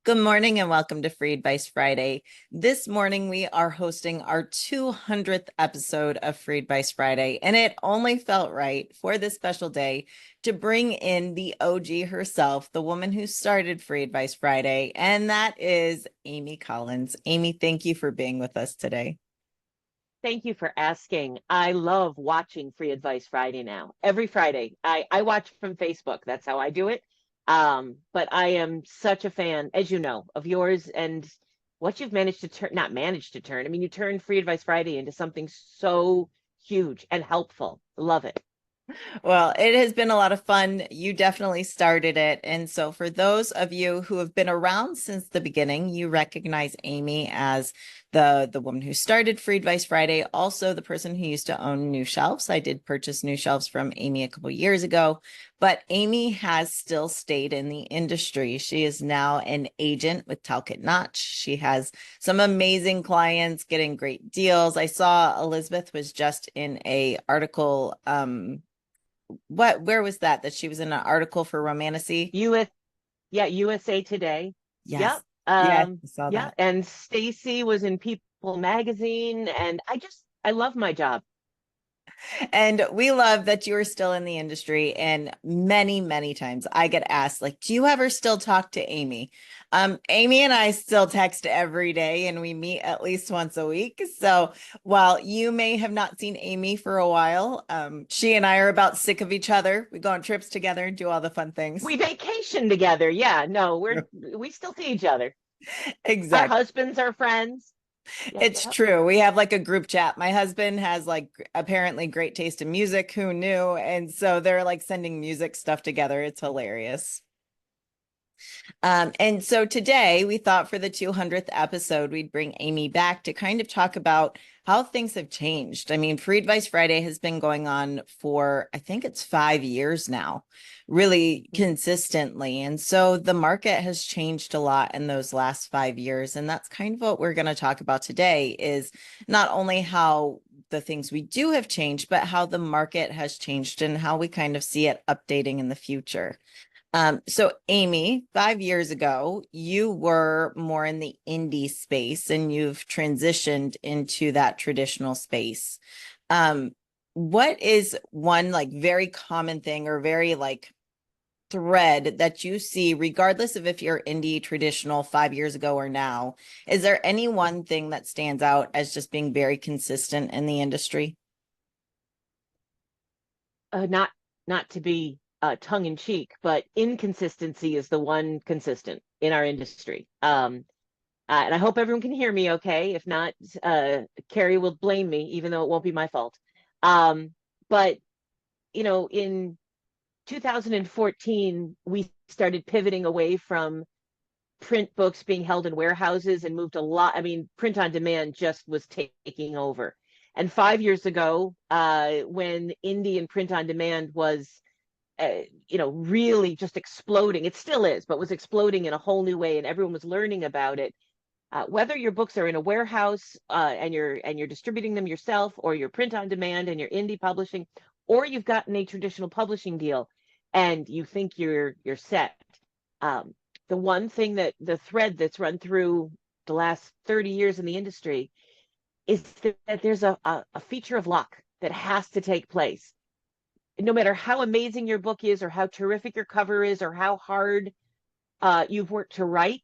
Good morning and welcome to Free Advice Friday. This morning we are hosting our 200th episode of Free Advice Friday, and it only felt right for this special day to bring in the OG herself, the woman who started Free Advice Friday, and that is Amy Collins. Amy, thank you for being with us today. Thank you for asking. I love watching Free Advice Friday now. Every Friday. I watch from Facebook. That's how I do it. But I am such a fan, as you know, of yours and what you've managed to turn, not managed to turn. I mean, you turned Free Advice Friday into something so huge and helpful. Love it. Well, it has been a lot of fun. You definitely started it. And so, for those of you who have been around since the beginning, you recognize Amy as the woman who started Free Advice Friday, also the person who used to own New Shelves. I did purchase New Shelves from Amy a couple years ago, but Amy has still stayed in the industry. She is now an agent with Talcott Notch. She has some amazing clients getting great deals. I saw Elizabeth was just in a article where was that she was in an article for Romantasy? US, yeah, USA Today. Yes. Yep. Yes, I saw Yeah. that. And Stacy was in People magazine. And I love my job. And we love that you are still in the industry. And many, many times I get asked, like, do you ever still talk to Amy? Amy and I still text every day and we meet at least once a week. So while you may have not seen Amy for a while, she and I are about sick of each other. We go on trips together and do all the fun things. We vacation together. Yeah. No, we still see each other. Our Exactly. husbands are friends. Yep, It's yep. true. We have like a group chat. My husband has like apparently great taste in music. Who knew? And so they're like sending music stuff together. It's hilarious. And so today we thought for the 200th episode, we'd bring Amy back to kind of talk about how things have changed. I mean, Free Advice Friday has been going on for, I think it's 5 years now, really Mhm. consistently. And so the market has changed a lot in those last 5 years. And that's kind of what we're going to talk about today is not only how the things we do have changed, but how the market has changed and how we kind of see it updating in the future. So Amy, 5 years ago, you were more in the indie space and you've transitioned into that traditional space. Um, what is one like very common thing or very like thread that you see, regardless of if you're indie traditional 5 years ago or now? Is there any one thing that stands out as just being very consistent in the industry? Not to be tongue in cheek, but inconsistency is the one consistent in our industry. And I hope everyone can hear me okay. If not, Keri will blame me, even though it won't be my fault. But in 2014, we started pivoting away from print books being held in warehouses and moved a lot. I mean, print on demand just was taking over. And 5 years ago, when indie and print on demand was, really just exploding, it still is, but was exploding in a whole new way, and everyone was learning about it. Whether your books are in a warehouse and you're distributing them yourself, or you're print on demand and you're indie publishing, or you've gotten a traditional publishing deal and you think you're set. Um, the one thing that the thread that's run through the last 30 years in the industry is that there's a feature of luck that has to take place. No matter how amazing your book is, or how terrific your cover is, or how hard you've worked to write,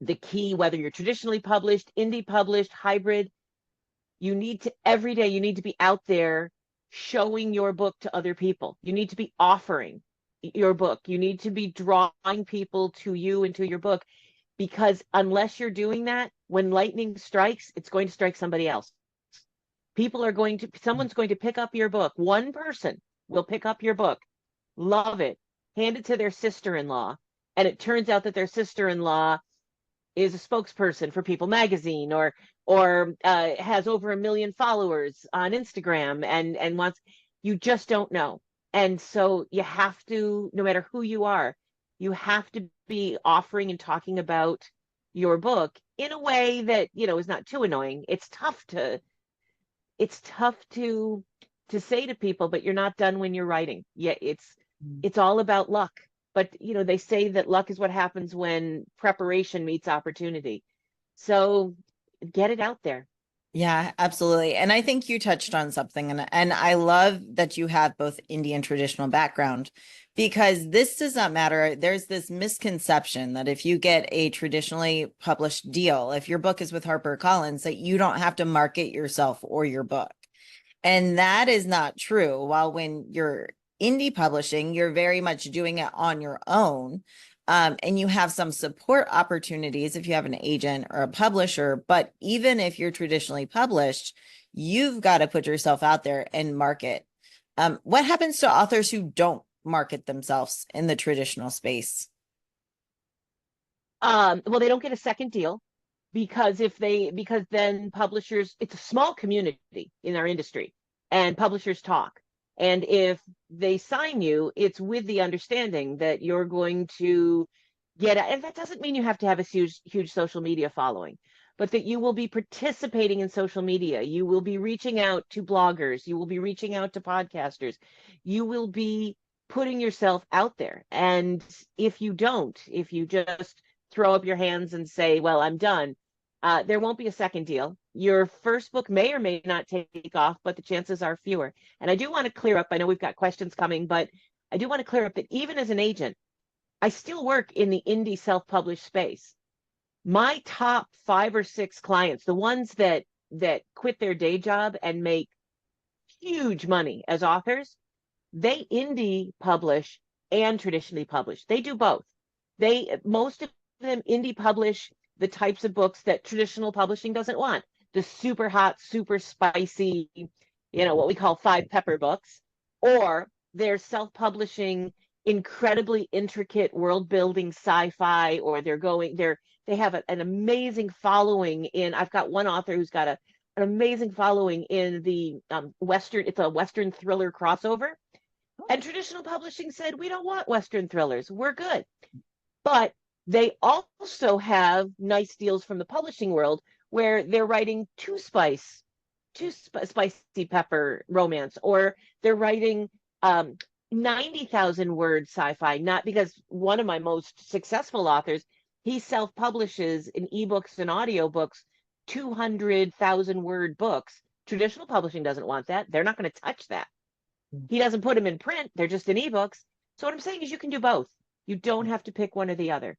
the key, whether you're traditionally published, indie published, hybrid, you need to every day, you need to be out there showing your book to other people. You need to be offering your book. You need to be drawing people to you and to your book, because unless you're doing that, when lightning strikes, it's going to strike somebody else. Someone's going to pick up your book. One person will pick up your book, love it, hand it to their sister-in-law, and it turns out that their sister-in-law is a spokesperson for People magazine, or has over 1 million followers on Instagram, and wants, you just don't know. And so you have to, no matter who you are, you have to be offering and talking about your book in a way that, is not too annoying. It's tough to say to people, but you're not done when you're writing. Yeah, it's all about luck. but they say that luck is what happens when preparation meets opportunity. So get it out there. Yeah, absolutely. And I think you touched on something, and I love that you have both Indian traditional background, because this does not matter. There's this misconception that if you get a traditionally published deal, if your book is with HarperCollins, that you don't have to market yourself or your book. And that is not true. While when you're indie publishing, you're very much doing it on your own. And you have some support opportunities if you have an agent or a publisher. But even if you're traditionally published, you've got to put yourself out there and market. What happens to authors who don't market themselves in the traditional space? Well, they don't get a second deal because then publishers, it's a small community in our industry, and publishers talk. And if they sign you, it's with the understanding that you're going to and that doesn't mean you have to have a huge social media following, but that you will be participating in social media. You will be reaching out to bloggers. You will be reaching out to podcasters. You will be putting yourself out there. And if you just throw up your hands and say, well, I'm done, there won't be a second deal. Your first book may or may not take off, but the chances are fewer. And I do want to clear up, I know we've got questions coming, but I do want to clear up that even as an agent, I still work in the indie self-published space. My top 5 or 6 clients, the ones that quit their day job and make huge money as authors, they indie publish and traditionally publish. They do both. Most of them indie publish the types of books that traditional publishing doesn't want. The super hot, super spicy, what we call 5 pepper books, or they're self-publishing incredibly intricate world building sci-fi, or they have an amazing following in. I've got one author who's got an amazing following in the Western, it's a Western thriller crossover. And traditional publishing said, we don't want Western thrillers. We're good. But they also have nice deals from the publishing world where they're writing spicy pepper romance, or they're writing 90,000 word sci-fi, not because one of my most successful authors, he self-publishes in ebooks and audiobooks, 200,000 word books. Traditional publishing doesn't want that. They're not going to touch that. He doesn't put them in print. They're just in ebooks. So what I'm saying is you can do both. You don't have to pick one or the other.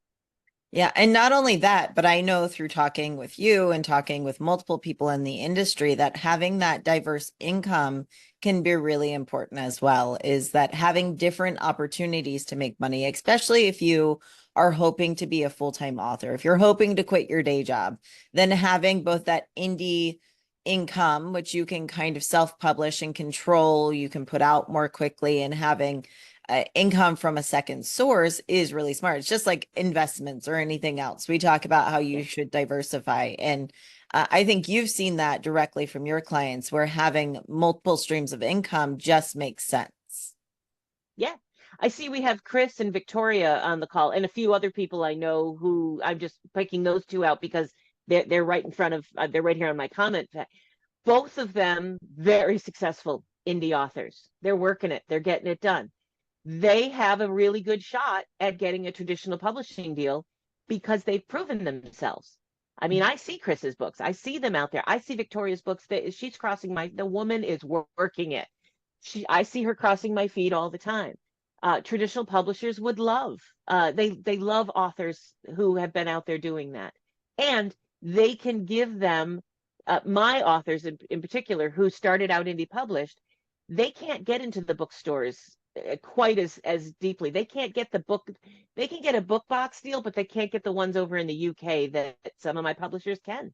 Yeah, and not only that, but I know through talking with you and talking with multiple people in the industry that having that diverse income can be really important as well, is that having different opportunities to make money, especially if you are hoping to be a full-time author. If you're hoping to quit your day job, then having both that indie income, which you can kind of self-publish and control, you can put out more quickly, and having income from a second source is really smart. It's just like investments or anything else. We talk about how you should diversify. And I think you've seen that directly from your clients, where having multiple streams of income just makes sense. Yeah. I see we have Chris and Victoria on the call, and a few other people I know, who I'm just picking those two out because they're right in front of they're right here on my comment. Both of them very successful indie authors. They're working it. They're getting it done. They have a really good shot at getting a traditional publishing deal because they've proven themselves. I mean, I see Chris's books. I see them out there. I see Victoria's books. She's crossing the woman is working it. I see her crossing my feed all the time. Traditional publishers would love, they love authors who have been out there doing that. And they can give them, my authors in particular, who started out indie published, they can't get into the bookstores quite as deeply. They can't get the book. They can get a book box deal, but they can't get the ones over in the UK that some of my publishers can.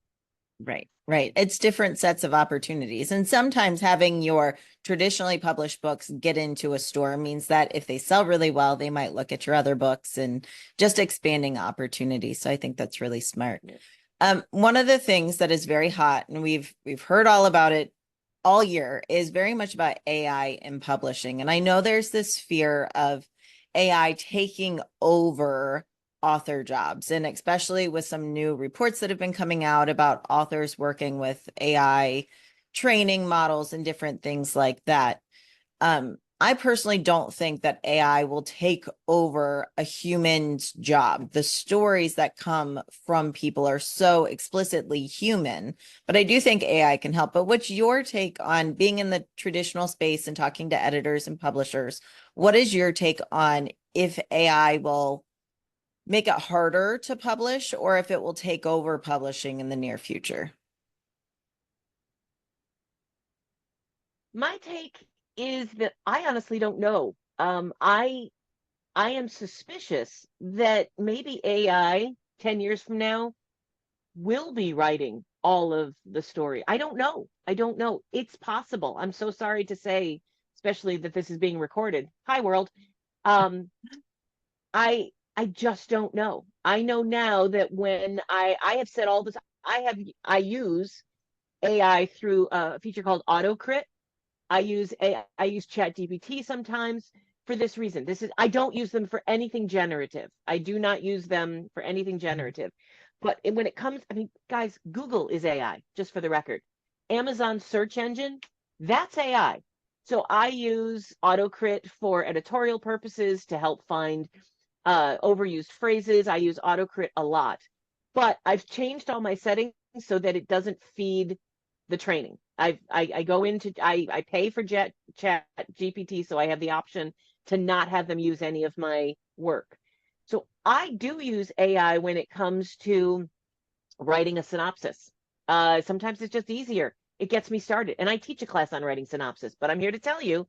Right, right. It's different sets of opportunities. And sometimes having your traditionally published books get into a store means that if they sell really well, they might look at your other books, and just expanding opportunities. So I think that's really smart. Yeah. One of the things that is very hot, and we've heard all about it all year, is very much about AI in publishing. And I know there's this fear of AI taking over author jobs, and especially with some new reports that have been coming out about authors working with AI training models and different things like that. I personally don't think that AI will take over a human's job. The stories that come from people are so explicitly human, but I do think AI can help. But what's your take on being in the traditional space and talking to editors and publishers? What is your take on if AI will make it harder to publish or if it will take over publishing in the near future? My take is that I honestly don't know. I am suspicious that maybe AI 10 years from now will be writing all of the story. I don't know. I don't know. It's possible. I'm so sorry to say, especially that this is being recorded. Hi, world. Um, I just don't know. I know now that when I have said all this, I use AI through a feature called AutoCrit. I use ChatGPT sometimes for this reason. This is I don't use them for anything generative. I do not use them for anything generative. But when it comes, I mean, guys, Google is AI, just for the record. Amazon search engine, that's AI. So I use AutoCrit for editorial purposes to help find overused phrases. I use AutoCrit a lot, but I've changed all my settings so that it doesn't feed the training. I go into I pay for Chat GPT, so I have the option to not have them use any of my work. So I do use AI when it comes to writing a synopsis. Sometimes it's just easier. It gets me started, and I teach a class on writing synopsis. But I'm here to tell you,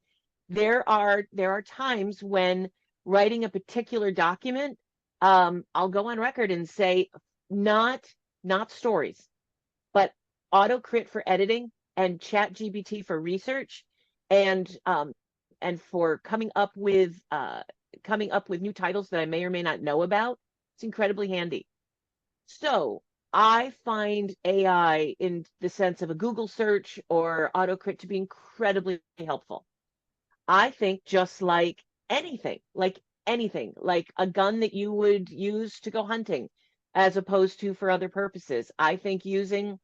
there are times when writing a particular document, I'll go on record and say not not stories, but AutoCrit for editing and ChatGPT for research, and for coming up with new titles that I may or may not know about. It's incredibly handy. So I find AI in the sense of a Google search or AutoCrit to be incredibly helpful. I think just like anything, like a gun that you would use to go hunting as opposed to for other purposes. I think using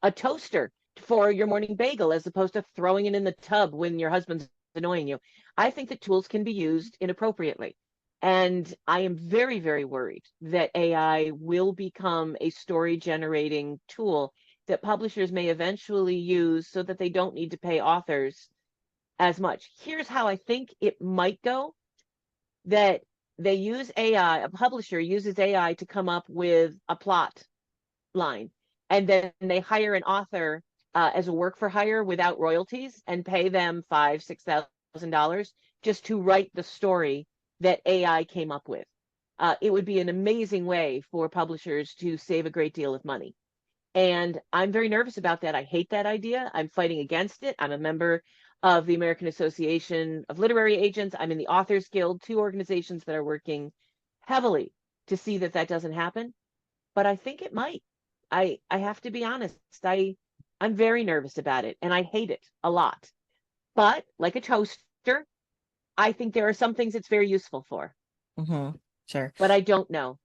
a toaster for your morning bagel as opposed to throwing it in the tub when your husband's annoying you. I think that tools can be used inappropriately. And I am very, very worried that AI will become a story generating tool that publishers may eventually use so that they don't need to pay authors as much. Here's how I think it might go, that they use AI, a publisher uses AI to come up with a plot line, and then they hire an author as a work for hire without royalties and pay them five, $6,000 just to write the story that AI came up with. It would be an amazing way for publishers to save a great deal of money. And I'm very nervous about that. I hate that idea. I'm fighting against it. I'm a member of the American Association of Literary Agents. I'm in the Authors Guild, two organizations that are working heavily to see that that doesn't happen. But I think it might. I have to be honest. I'm very nervous about it and I hate it a lot. But like a toaster, I think there are some things it's very useful for, Mm-hmm. Sure. but I don't know.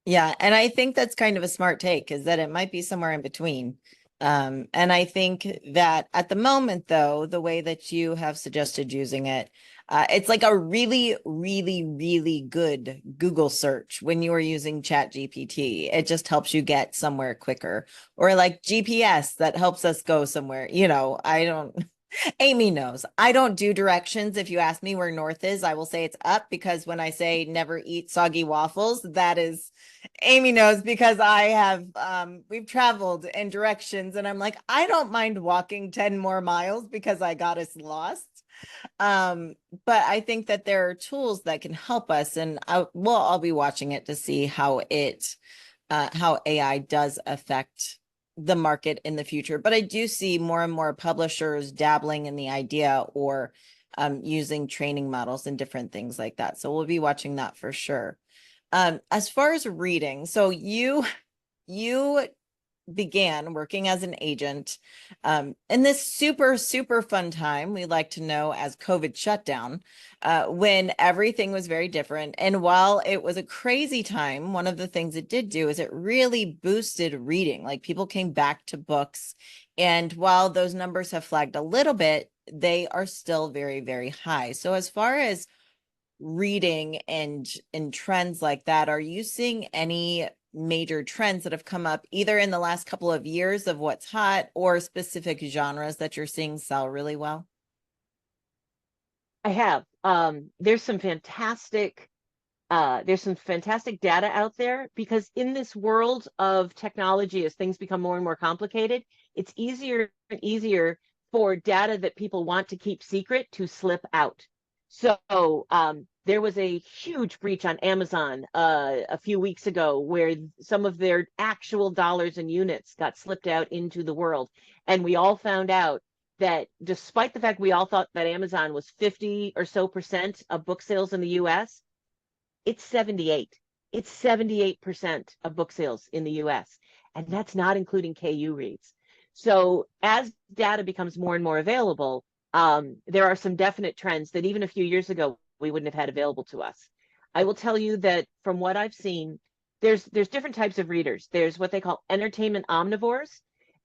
Yeah, and I think that's kind of a smart take is that it might be somewhere in between. And I think that at the moment, though, the way that you have suggested using it, it's like a really, really, really good Google search when you are using Chat GPT. It just helps you get somewhere quicker, or like GPS that helps us go somewhere. I don't. Amy knows. I don't do directions. If you ask me where north is, I will say it's up because when I say never eat soggy waffles, that is Amy knows because I have we've traveled in directions and I'm like, I don't mind walking 10 more miles because I got us lost. Um, but I think that there are tools that can help us and I'll be watching it to see how AI does affect the market in the future. But I do see more and more publishers dabbling in the idea or using training models and different things like that. So we'll be watching that for sure. As far as reading, so you began working as an agent in this super, super fun time we like to know as COVID shutdown, when everything was very different. And while it was a crazy time, one of the things it did do is it really boosted reading. Like people came back to books. And while those numbers have flagged a little bit, they are still very, very high. So as far as reading and trends like that, are you seeing any major trends that have come up either in the last couple of years of what's hot or specific genres that you're seeing sell really well? I have. There's some fantastic data out there because in this world of technology, as things become more and more complicated, it's easier and easier for data that people want to keep secret to slip out. So there was a huge breach on Amazon a few weeks ago where some of their actual dollars and units got slipped out into the world. And we all found out that despite the fact we all thought that Amazon was 50 or so percent of book sales in the US, it's 78. It's 78% of book sales in the US. And that's not including KU reads. So as data becomes more and more available, there are some definite trends that even a few years ago we wouldn't have had available to us. I will tell you that from what I've seen, there's different types of readers. There's what they call entertainment omnivores,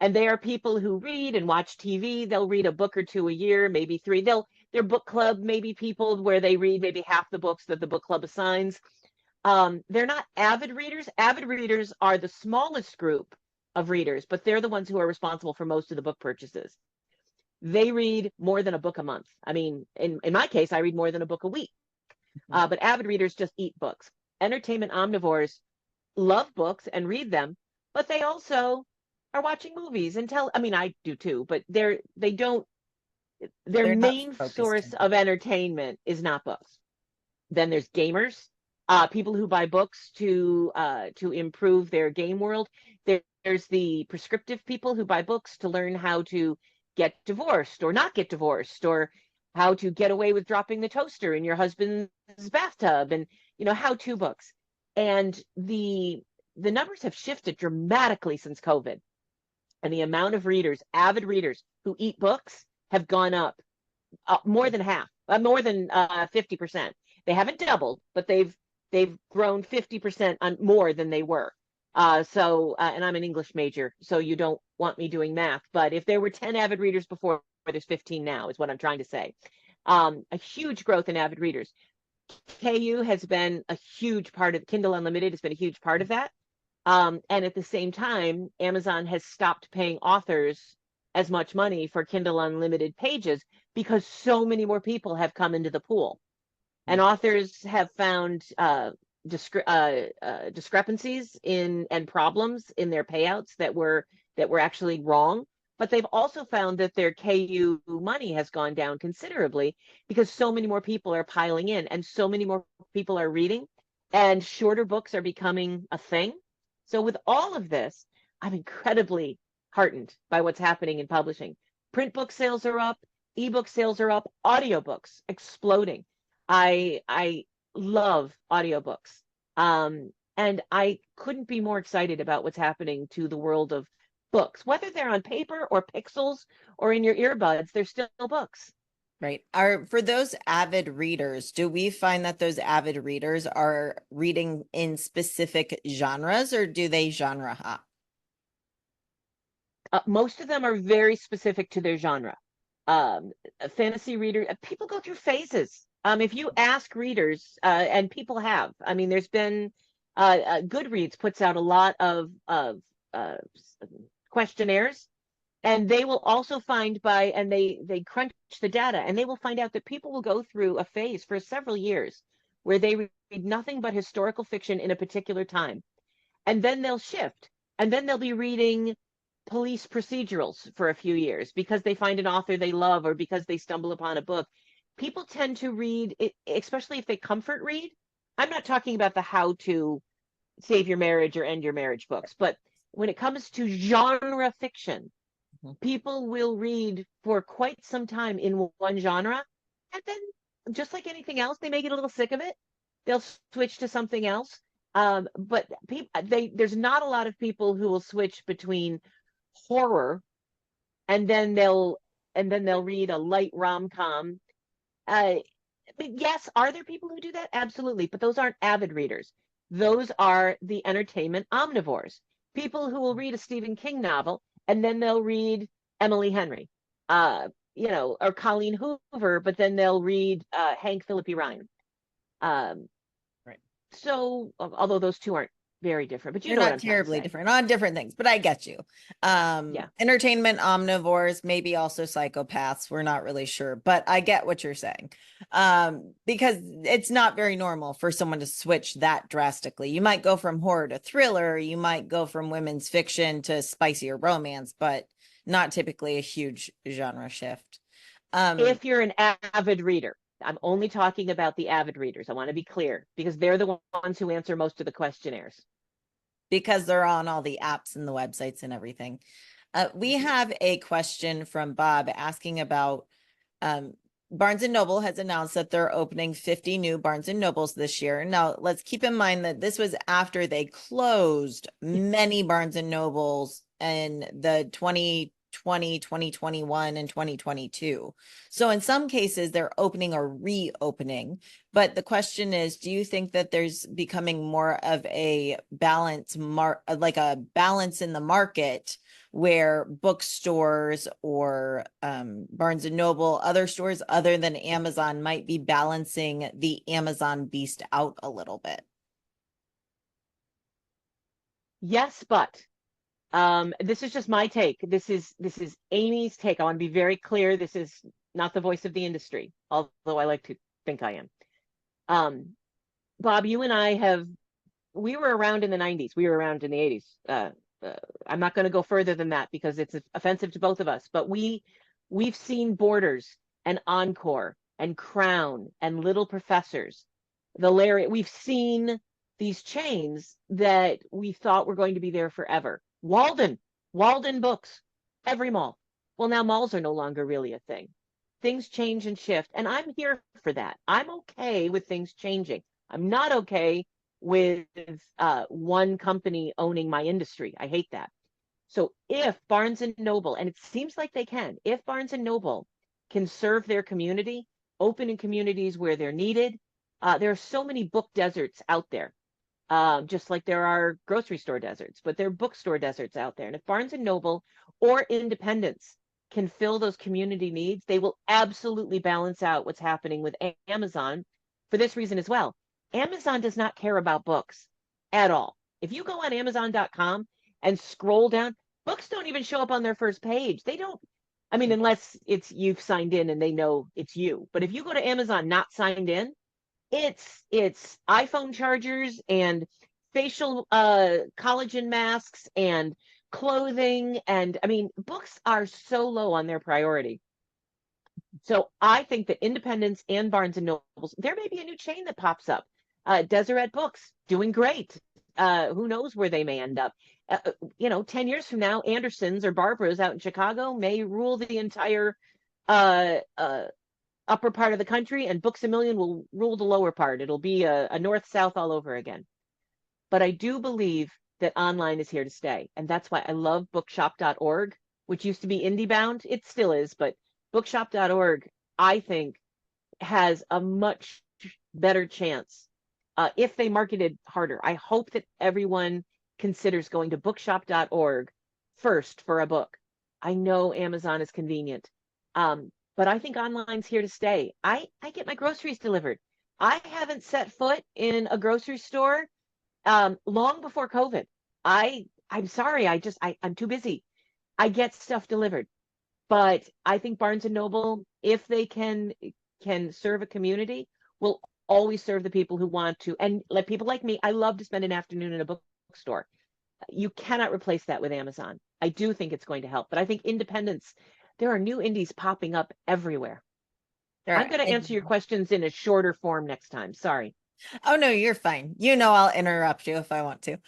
and they are people who read and watch TV. They'll read a book or two a year, maybe three. Their book club, maybe people where they read maybe half the books that the book club assigns. They're not avid readers. Avid readers are the smallest group of readers, but they're the ones who are responsible for most of the book purchases. They read more than a book a month. I mean, in my case, I read more than a book a week. But avid readers just eat books. Entertainment omnivores love books and read them, but they also are watching movies and I mean, I do too, but they don't, their They're not main focused source in. of entertainment is not books. Then there's gamers, people who buy books to improve their game world. There's the prescriptive people who buy books to learn how to get divorced or not get divorced, or how to get away with dropping the toaster in your husband's bathtub, and how-to books. And the numbers have shifted dramatically since COVID, and the amount of readers, avid readers who eat books, have gone up more than half, more than 50%. They haven't doubled, but they've grown 50% on more than they were. And I'm an English major, so you don't want me doing math. But if there were 10 avid readers before, there's 15 now, is what I'm trying to say. A huge growth in avid readers. KU has been a huge part of Kindle Unlimited, has been a huge part of that. And at the same time, Amazon has stopped paying authors as much money for Kindle Unlimited pages because so many more people have come into the pool. And authors have found discrepancies in and problems in their payouts that were actually wrong. But they've also found that their KU money has gone down considerably because so many more people are piling in and so many more people are reading, and shorter books are becoming a thing. So with all of this, I'm incredibly heartened by what's happening in publishing. Print book sales are up, ebook sales are up, audiobooks exploding. I love audiobooks. And I couldn't be more excited about what's happening to the world of books, whether they're on paper or pixels or in your earbuds, they're still books. Right. Are for those avid readers, do we find that those avid readers are reading in specific genres or do they genre hop? Most of them are very specific to their genre. A fantasy reader, people go through phases. If you ask readers, and people have, I mean, there's been Goodreads puts out a lot of questionnaires, and they will also find and they crunch the data, and they will find out that people will go through a phase for several years where they read nothing but historical fiction in a particular time, and then they'll shift, and then they'll be reading police procedurals for a few years because they find an author they love or because they stumble upon a book. People tend to read, especially if they comfort read. I'm not talking about the how to save your marriage or end your marriage books, but when it comes to genre fiction, Mhm. people will read for quite some time in one genre, and then just like anything else, they may get a little sick of it. They'll switch to something else. But there's not a lot of people who will switch between horror and then they'll read a light rom-com. Yes, are there people who do that? Absolutely, but those aren't avid readers. Those are the entertainment omnivores. People who will read a Stephen King novel and then they'll read Emily Henry. or Colleen Hoover, but then they'll read Hank Philippi Ryan. Um, Right. so although those two aren't very different, but you They're know what not I'm trying to terribly say. different on different things, but I get you. Yeah. Entertainment omnivores, maybe also psychopaths. We're not really sure, but I get what you're saying. Because it's not very normal for someone to switch that drastically. You might go from horror to thriller, you might go from women's fiction to spicier romance, but not typically a huge genre shift. Um, If you're an avid reader, I'm only talking about the avid readers. I want to be clear because they're the ones who answer most of the questionnaires. because they're on all the apps and the websites and everything. We Mhm. have a question from Bob asking about um, Barnes and Noble has announced that they're opening 50 new Barnes and Nobles this year. Now, let's keep in mind that this was after they closed many Barnes and Nobles in the 2020, 2021, and 2022. So in some cases, they're opening or reopening. But the question is, do you think that there's becoming more of a like a balance in the market where bookstores or Barnes and Noble, other stores other than Amazon might be balancing the Amazon beast out a little bit? Yes, but this is just my take. This is Amy's take. I want to be very clear. This is not the voice of the industry, although I like to think I am. Um, Bob, you and I have we were around in the 90s. We were around in the 80s. Uh, I'm not going to go further than that because it's offensive to both of us. But we've seen Borders and Encore and Crown and Little Professors, the Larry. We've seen these chains that we thought were going to be there forever. Walden Books, every mall. Well, now malls are no longer really a thing. Things change and shift, and I'm here for that. I'm okay with things changing. I'm not okay with one company owning my industry. I hate that. So if Barnes and Noble, and it seems like they can, if Barnes and Noble can serve their community, open in communities where they're needed, there are so many book deserts out there, just like there are grocery store deserts, but there are bookstore deserts out there. And if Barnes and Noble or independents can fill those community needs, they will absolutely balance out what's happening with Amazon for this reason as well. Amazon does not care about books at all. If you go on Amazon.com and scroll down, books don't even show up on their first page. They don't, I mean, unless it's you've signed in and they know it's you. But if you go to Amazon not signed in, it's iPhone chargers and facial collagen masks and clothing, and I mean books are so low on their priority. So I think that independents and Barnes and Nobles, there may be a new chain that pops up. Deseret Books doing great. Who knows where they may end up? 10 years from now, Andersons or Barbara's out in Chicago may rule the entire uh, uh, upper part of the country, and Books a Million will rule the lower part. It'll be a north south all over again. But I do believe that online is here to stay. And that's why I love bookshop.org, which used to be IndieBound. It still is, but bookshop.org, I think, has a much better chance if they marketed harder. I hope that everyone considers going to bookshop.org first for a book. I know Amazon is convenient, but I think online's here to stay. I get my groceries delivered. I haven't set foot in a grocery store long before COVID. I'm sorry, I'm too busy. I get stuff delivered, but I think Barnes and Noble, if they can serve a community, will always serve the people who want to. And like people like me, I love to spend an afternoon in a bookstore. You cannot replace that with Amazon. I do think it's going to help, but I think independence, there are new indies popping up everywhere. I'm There, going to answer your questions in a shorter form next time. Sorry. oh no, you're fine. You know I'll interrupt you if I want to.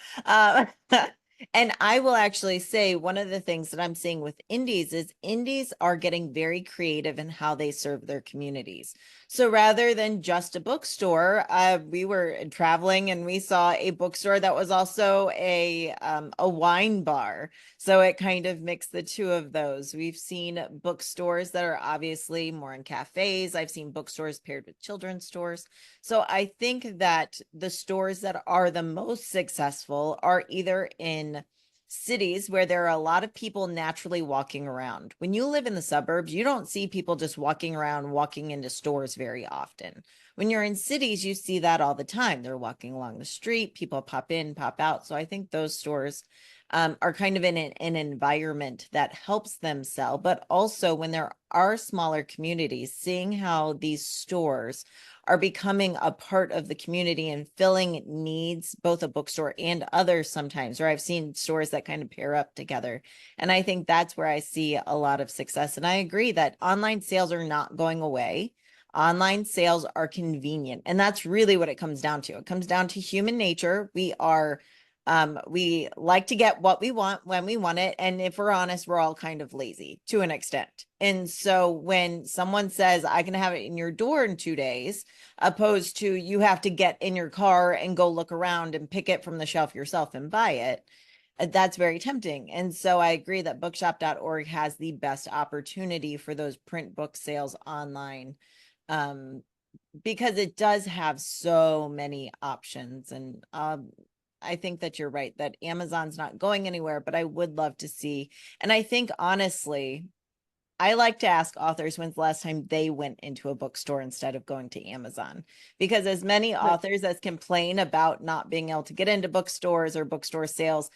And I will actually say one of the things that I'm seeing with indies is indies are getting very creative in how they serve their communities. So rather than just a bookstore, we were traveling and we saw a bookstore that was also a wine bar. So it kind of mixed the two of those. We've seen bookstores that are obviously more in cafes. I've seen bookstores paired with children's stores. So I think that the stores that are the most successful are either in cities where there are a lot of people naturally walking around. When you live in the suburbs, you don't see people just walking around, walking into stores very often. When you're in cities, you see that all the time. They're walking along the street, people pop in, pop out. So I think those stores are kind of in an environment that helps them sell. But also, when there are smaller communities, seeing how these stores are becoming a part of the community and filling needs, both a bookstore and others sometimes, or I've seen stores that kind of pair up together. And I think that's where I see a lot of success. And I agree that online sales are not going away. Online sales are convenient. And that's really what it comes down to. It comes down to human nature. We like to get what we want when we want it. And if we're honest, we're all kind of lazy to an extent. And so when someone says, I can have it in your door in 2 days, opposed to you have to get in your car and go look around and pick it from the shelf yourself and buy it, that's very tempting. And so I agree that bookshop.org has the best opportunity for those print book sales online, um, because it does have so many options. And I think that you're right that Amazon's not going anywhere, but I would love to see. And I think honestly, I like to ask authors when's the last time they went into a bookstore instead of going to Amazon. Because as many But authors as complain about not being able to get into bookstores or bookstore sales,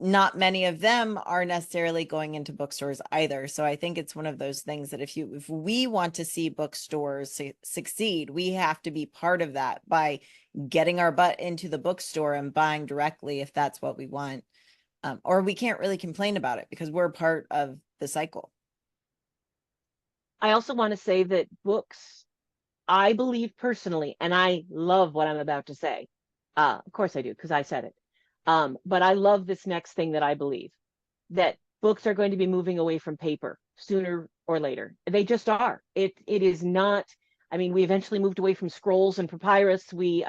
not many of them are necessarily going into bookstores either. So I think it's one of those things that if we want to see bookstores succeed, we have to be part of that by getting our butt into the bookstore and buying directly if that's what we want. Or we can't really complain about it because we're part of the cycle. I also want to say that books, I believe personally, and I love what I'm about to say. Of course I do, because I said it. But I love this next thing that I believe that books are going to be moving away from paper sooner or later. They just are. It is not. I mean, we eventually moved away from scrolls and papyrus. We're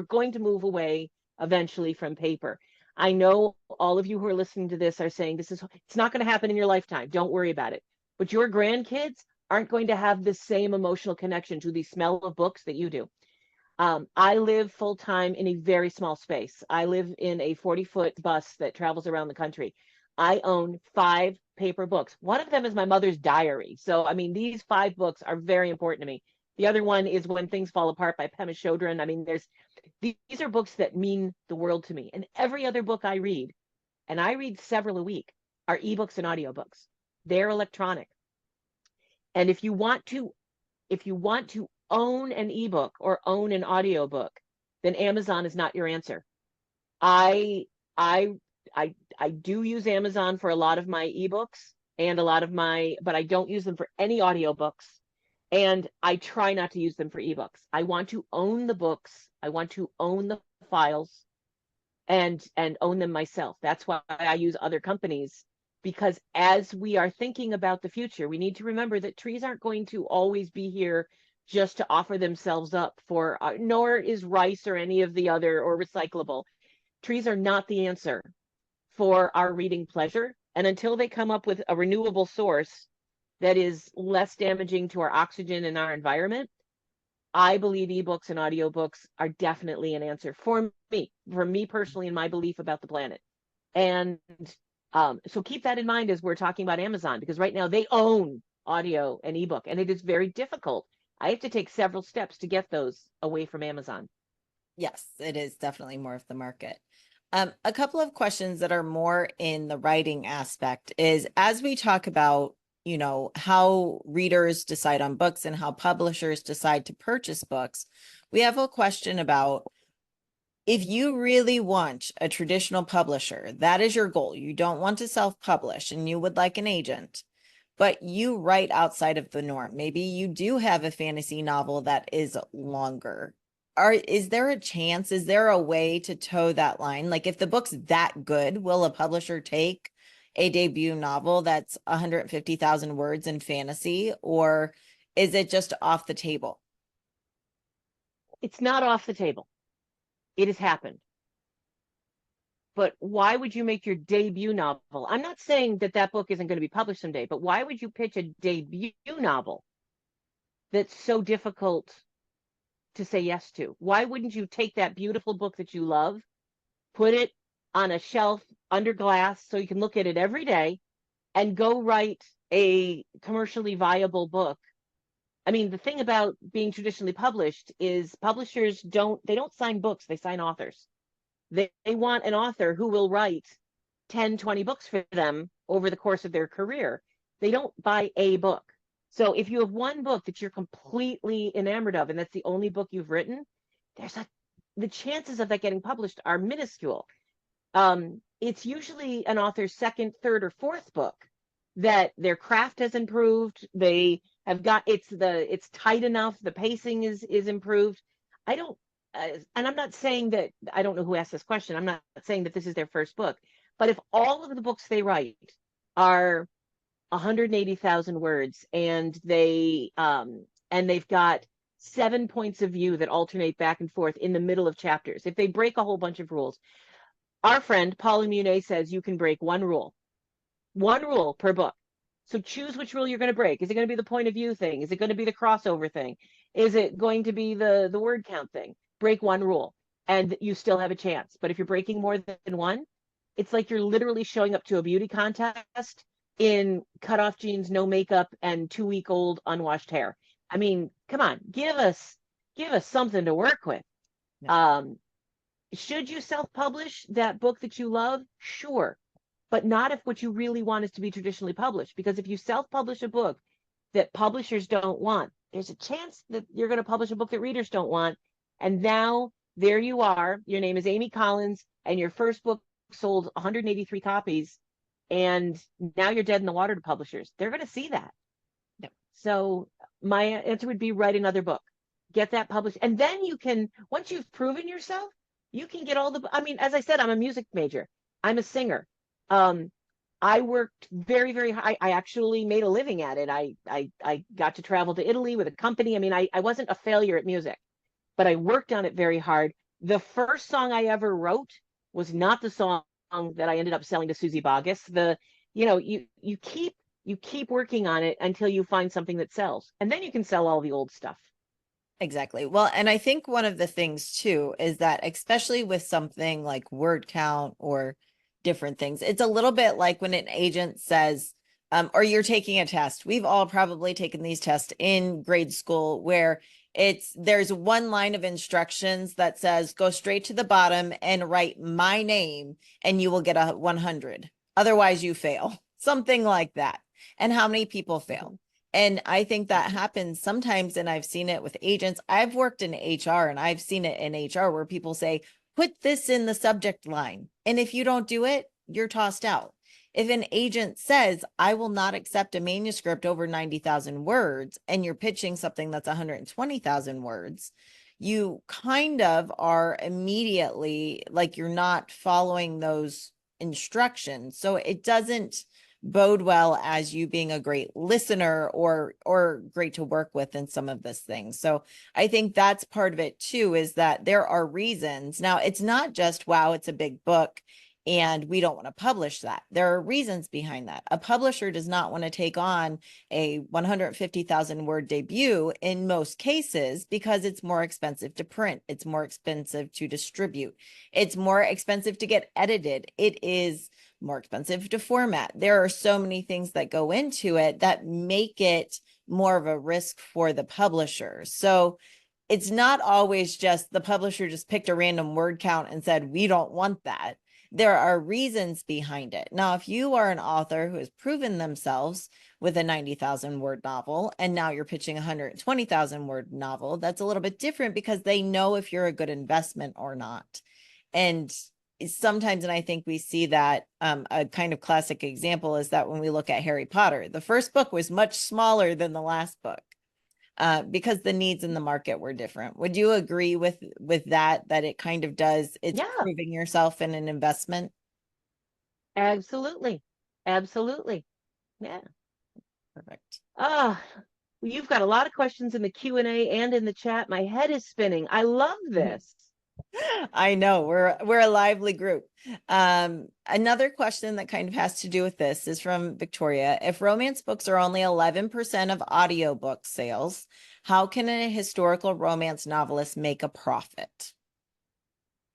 going to move away eventually from paper. I know all of you who are listening to this are saying it's not going to happen in your lifetime. Don't worry about it. But your grandkids aren't going to have the same emotional connection to the smell of books that you do. I live full time in a very small space. I live in a 40-foot bus that travels around the country. I own 5 paper books. One of them is my mother's diary. So, I mean, these 5 books are very important to me. The other one is When Things Fall Apart by Pema Chodron. I mean, these are books that mean the world to me. And every other book I read, and I read several a week, are ebooks and audiobooks. They're electronic. And if you want to own an ebook or own an audiobook, then Amazon is not your answer. I I I do use Amazon for a lot of my ebooks and but I don't use them for any audiobooks. And I try not to use them for ebooks. I want to own the books. I want to own the files and own them myself. That's why I use other companies, because as we are thinking about the future, we need to remember that trees aren't going to always be here just to offer themselves up for, nor is rice or any of the other or recyclable. Trees are not the answer for our reading pleasure. And until they come up with a renewable source that is less damaging to our oxygen and our environment, I believe ebooks and audiobooks are definitely an answer for me personally, and my belief about the planet. And so keep that in mind as we're talking about Amazon, because right now they own audio and ebook, and it is very difficult. I have to take several steps to get those away from Amazon. Yes, it is definitely more of the market. A couple of questions that are more in the writing aspect is as we talk about, how readers decide on books and how publishers decide to purchase books, we have a question about if you really want a traditional publisher, that is your goal. You don't want to self-publish and you would like an agent, but you write outside of the norm. Maybe you do have a fantasy novel that is longer. Is there a chance? Is there a way to toe that line? Like if the book's that good, will a publisher take a debut novel that's 150,000 words in fantasy, or is it just off the table? It's not off the table. It has happened. But why would you make your debut novel? I'm not saying that that book isn't going to be published someday, but why would you pitch a debut novel that's so difficult to say yes to? Why wouldn't you take that beautiful book that you love, put it on a shelf under glass so you can look at it every day, and go write a commercially viable book. I mean, the thing about being traditionally published is publishers don't sign books, they sign authors. They want an author who will write 10, 20 books for them over the course of their career. They don't buy a book. So if you have one book that you're completely enamored of and that's the only book you've written, there's a the chances of that getting published are minuscule. It's usually an author's second, third, or fourth book that their craft has improved. They have got it's tight enough. The pacing is improved. I don't, and I'm not saying that I don't know who asked this question. I'm not saying that this is their first book, but if all of the books they write are 180,000 words and they've got 7 points of view that alternate back and forth in the middle of chapters, if they break a whole bunch of rules, our friend Paul Mune says you can break one rule per book. So choose which rule you're going to break. Is it going to be the point of view thing? Is it going to be the crossover thing? Is it going to be the word count thing? Break one rule and you still have a chance. But if you're breaking more than one, it's like you're literally showing up to a beauty contest in cutoff jeans, no makeup, and 2 week old unwashed hair. I mean, come on, give us something to work with. Yeah. Should you self-publish that book that you love? Sure, but not if what you really want is to be traditionally published. Because if you self-publish a book that publishers don't want, there's a chance that you're going to publish a book that readers don't want. And now there you are. Your name is Amy Collins, and your first book sold 183 copies, and now you're dead in the water to publishers. They're going to see that. Yep. So my answer would be write another book, get that published, and then you can, once you've proven yourself, you can get all the, I mean, as I said, I'm a music major. I'm a singer. Um, I worked very, very high. I actually made a living at it. I got to travel to Italy with a company. I mean, I wasn't a failure at music, but I worked on it very hard. The first song I ever wrote was not the song that I ended up selling to Susie Boggess. You keep working on it until you find something that sells, and then you can sell all the old stuff. Exactly. Well, and I think one of the things too is that, especially with something like word count or different things, it's a little bit like when an agent says, or you're taking a test. We've all probably taken these tests in grade school where there's one line of instructions that says go straight to the bottom and write my name and you will get a 100. Otherwise you fail. Something like that. And how many people fail? And I think that happens sometimes, and I've seen it with agents. I've worked in HR and I've seen it in HR where people say, put this in the subject line. And if you don't do it, you're tossed out. If an agent says, I will not accept a manuscript over 90,000 words, and you're pitching something that's 120,000 words, you kind of are immediately like you're not following those instructions. So it doesn't bode well as you being a great listener or great to work with in some of this things. So I think that's part of it too, is that there are reasons. Now it's not just, wow, it's a big book and we don't want to publish that. There are reasons behind that. A publisher does not want to take on a 150,000 word debut in most cases because it's more expensive to print. It's more expensive to distribute. It's more expensive to get edited. It is more expensive to format. There are so many things that go into it that make it more of a risk for the publisher. So it's not always just the publisher just picked a random word count and said, we don't want that. There are reasons behind it. Now, if you are an author who has proven themselves with a 90,000 word novel, and now you're pitching a 120,000 word novel, that's a little bit different because they know if you're a good investment or not. And sometimes, and I think we see that a kind of classic example is that when we look at Harry Potter, the first book was much smaller than the last book because the needs in the market were different. Would you agree with that it kind of does, it's Yeah, proving yourself in an investment? absolutely. Absolutely. Yeah. Perfect. Ah, you've got a lot of questions in the Q&A and in the chat. My head is spinning. I love this. I know we're a lively group. Another question that kind of has to do with this is from Victoria. If romance books are only 11% of audiobook sales, how can a historical romance novelist make a profit?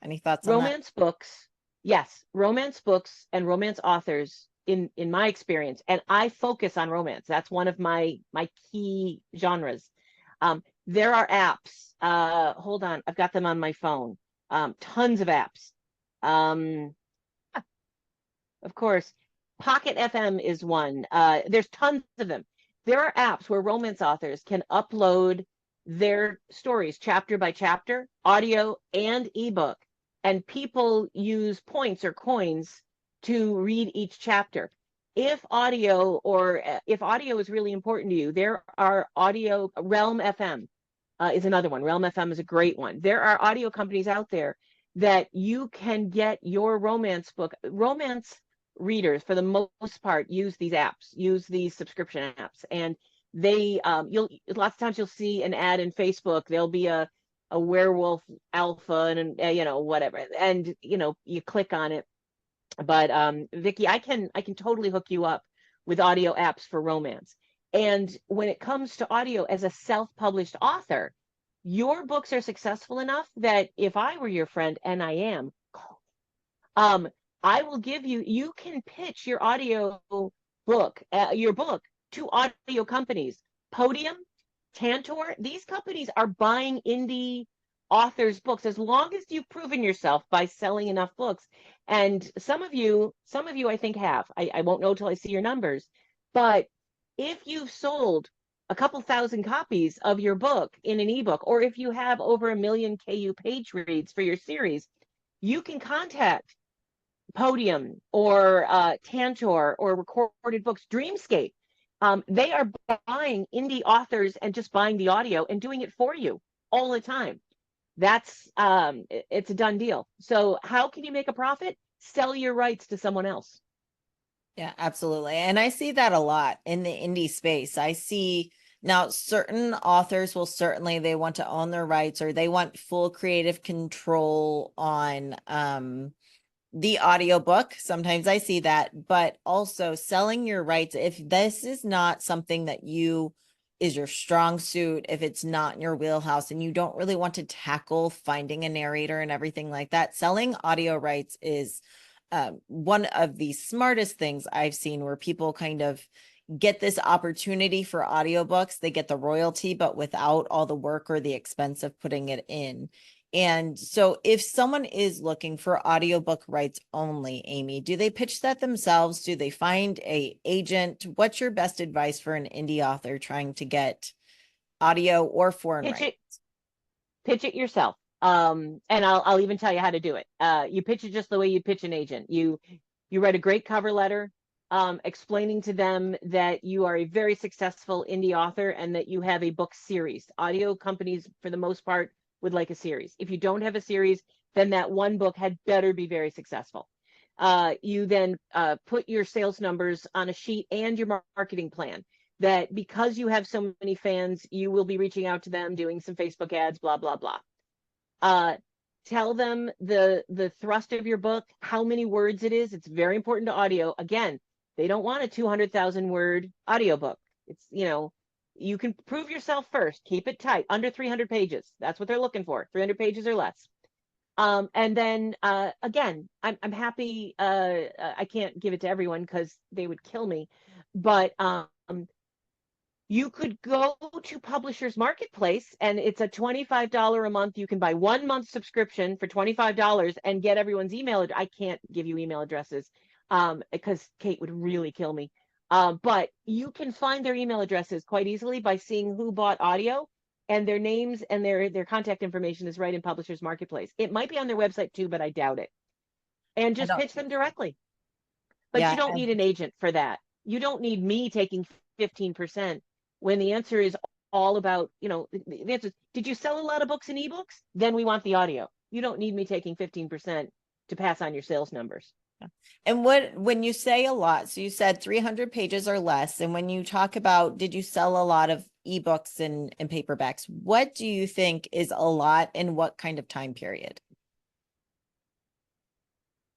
Any thoughts on that? Romance books, Yes, romance books and romance authors in my experience, and I focus on romance. That's one of my key genres. There are apps. Hold on, I've got them on my phone. Tons of apps. Um, of course, Pocket FM is one. There's tons of them. There are apps where romance authors can upload their stories chapter by chapter, audio and ebook, and people use points or coins to read each chapter. If audio is really important to you, there are audio Realm FM is another one. Realm FM is a great one. There are audio companies out there that you can get your romance book. Romance readers, for the most part, use these apps, use these subscription apps, and you'll lots of times you'll see an ad in Facebook. There'll be a werewolf alpha and whatever, and you click on it. But Vicky, I can totally hook you up with audio apps for romance. And when it comes to audio as a self-published author, your books are successful enough that if I were your friend, and I am, um, I will give you, you can pitch your book to audio companies. Podium, Tantor, these companies are buying indie authors' books as long as you've proven yourself by selling enough books. And some of you I think have. I won't know till I see your numbers. But if you've sold a couple thousand copies of your book in an ebook, or if you have over 1 million KU page reads for your series, you can contact Podium or Tantor or Recorded Books, Dreamscape. They are buying indie authors and just buying the audio and doing it for you all the time. It's a done deal. So how can you make a profit? Sell your rights to someone else. Yeah, absolutely. And I see that a lot in the indie space. I see now certain authors will certainly they want to own their rights or they want full creative control on the audiobook. Sometimes I see that, but also selling your rights. If this is not something that you is your strong suit, if it's not in your wheelhouse and you don't really want to tackle finding a narrator and everything like that, selling audio rights is one of the smartest things I've seen where people kind of get this opportunity for audiobooks. They get the royalty, but without all the work or the expense of putting it in. And so if someone is looking for audiobook rights only, Amy, do they pitch that themselves? Do they find a agent? What's your best advice for an indie author trying to get audio or foreign Pitch rights? it, pitch it yourself. And I'll even tell you how to do it. You pitch it just the way you pitch an agent. You write a great cover letter, explaining to them that you are a very successful indie author and that you have a book series. Audio companies, for the most part, would like a series. If you don't have a series, then that one book had better be very successful. You then put your sales numbers on a sheet and your marketing plan. That because you have so many fans, you will be reaching out to them, doing some Facebook ads, blah blah blah. Uh, Tell them the thrust of your book, how many words it is. It's very important to audio. Again, they don't want a 200,000 word audiobook. It's, you can prove yourself first. Keep it tight, under 300 pages. That's what they're looking for, 300 pages or less. And then again, I'm happy. I can't give it to everyone because they would kill me, but you could go to Publishers Marketplace and it's a $25 a month. You can buy 1 month subscription for $25 and get everyone's email. I can't give you email addresses because Kate would really kill me. But you can find their email addresses quite easily by seeing who bought audio, and their names and their contact information is right in Publishers Marketplace. It might be on their website too, but I doubt it. And I just don't pitch think them so. directly. But you Yeah. don't need an agent for that. You don't need me taking 15% when the answer is all about, the answer is, did you sell a lot of books and ebooks? Then we want the audio. You don't need me taking 15% to pass on your sales numbers. And when you say a lot, so you said 300 pages or less, and when you talk about did you sell a lot of ebooks and paperbacks, what do you think is a lot in what kind of time period?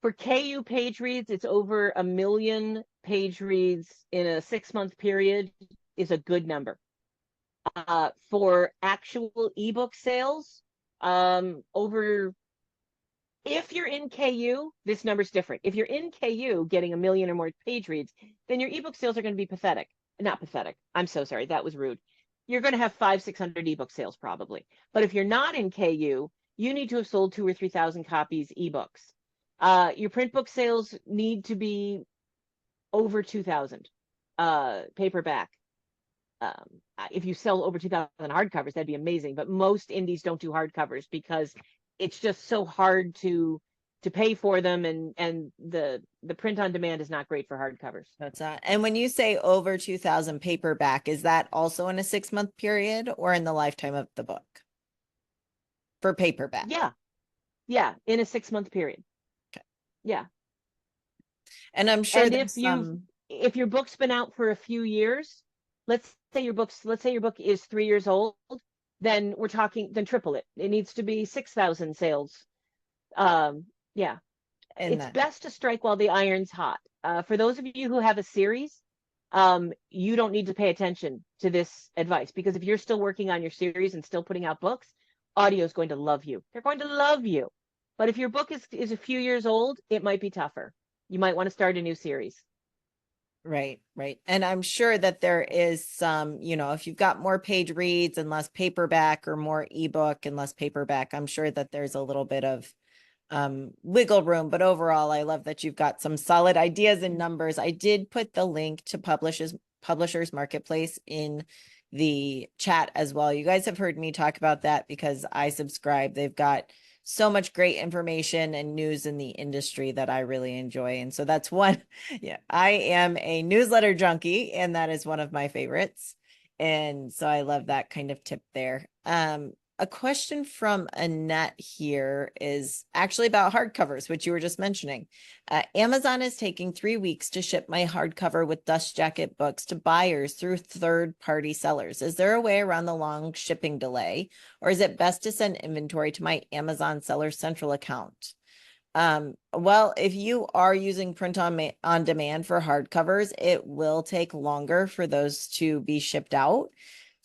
For KU page reads, it's over 1 million page reads in a 6 month period is a good number. For actual ebook sales, over If you're in KU, this number's different. If you're in KU getting a million or more page reads, then your ebook sales are going to be pathetic. Not pathetic. I'm so sorry. That was rude. You're going to have 600 ebook sales probably. But if you're not in KU, you need to have sold 2 or 3,000 copies ebooks. Your print book sales need to be over 2,000 paperback. If you sell over 2,000 hardcovers, that'd be amazing. But most indies don't do hardcovers because it's just so hard to pay for them, and the print on demand is not great for hardcovers. That's that. And when you say over 2000 paperback, is that also in a 6 month period or in the lifetime of the book for paperback? Yeah, yeah, in a 6 month period. Okay. Yeah. And I'm sure And there's some, if your book's been out for a few years, let's say your book is 3 years old, then we're talking, then triple it. It needs to be 6,000 sales. Yeah, in it's that. best to strike while the iron's hot. For those of you who have a series, you don't need to pay attention to this advice, because if you're still working on your series and still putting out books, audio is going to love you. They're going to love you. But if your book is a few years old, it might be tougher. You might want to start a new series. Right, right. And I'm sure that there is some, if you've got more page reads and less paperback or more ebook and less paperback, I'm sure that there's a little bit of wiggle room. But overall, I love that you've got some solid ideas and numbers. I did put the link to Publishers Marketplace in the chat as well. You guys have heard me talk about that because I subscribe. They've got so much great information and news in the industry that I really enjoy. And so that's one. Yeah, I am a newsletter junkie, and that is one of my favorites. And so I love that kind of tip there. A question from Annette here is actually about hardcovers, which you were just mentioning. Amazon is taking 3 weeks to ship my hardcover with Dust Jacket books to buyers through third-party sellers. Is there a way around the long shipping delay, or is it best to send inventory to my Amazon Seller Central account? Well, if you are using print on demand for hardcovers, it will take longer for those to be shipped out.